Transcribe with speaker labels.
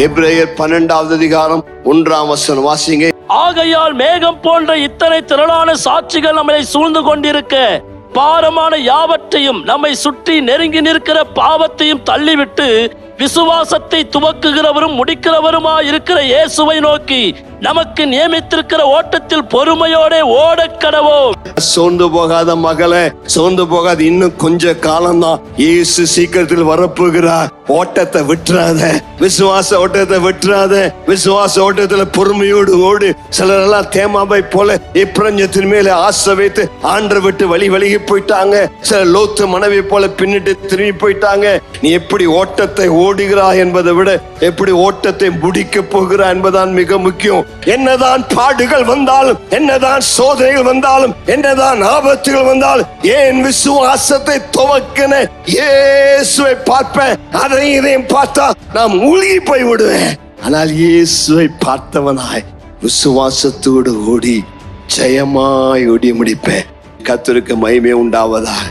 Speaker 1: எபிரேயர் 12வது அதிகாரம் 1ஆம் வசனம் வாசிங்க.
Speaker 2: ஆகையால் மேகம் போன்ற இத்தனை திரளான சாட்சிகள் நம்மை சூழ்ந்து கொண்டிருக்க பாரமான யாவற்றையும் நம்மை சுற்றி நெருங்கி நிற்கிற பாவத்தையும் தள்ளிவிட்டு விசுவாசத்தை துவக்குகிறவரும் முடிக்கிறவருமா இருக்கிற இயேசுவை நோக்கி நமக்கு நியமித்திருக்கிற ஓட்டத்தில் பொறுமையோட ஓடக் கடவோம்.
Speaker 1: சோர்ந்து போகாத மகளே, சோர்ந்து போகாத, இன்னும் கொஞ்ச காலம்தான். இயேசு சீக்கிரத்தில் வரப்போகிறார். ஓட்டத்தை விட்டுறாத, விசுவாச ஓட்டத்தை விட்டுறாத. விசுவாச ஓட்டத்துல பொறுமையோடு ஓடு. சிலரெல்லாம் தேமாவை போல இப்பிரஞ்சத்தின் மேல ஆசை வைத்து ஆண்டரை விட்டு வழிகி போயிட்டாங்க. சில லோத்து மனைவி போல பின்னிட்டு திரும்பி போயிட்டாங்க. நீ எப்படி ஓட்டத்தை ஓடுகிறாய் என்பதை விட எப்படி ஓட்டத்தை முடிக்க போகிறாய் என்பதான் மிக முக்கியம். என்னதான் பாடுகள் வந்தாலும், என்னதான் சோதனைகள் வந்தாலும், என்னதான் ஆபத்துகள் வந்தாலும், ஏன் விசுவாசத்தை துவக்கின இயேசுவை பார்ப்பேன். அதை இதையும் பார்த்தா நான் மூழ்கி போய் விடுவேன். ஆனால் இயேசுவை பார்த்தவனாய் விசுவாசத்தோடு ஓடி ஜெயமாய் ஓடி முடிப்பேன். கர்த்தருக்கு மகிமை உண்டாவதாக.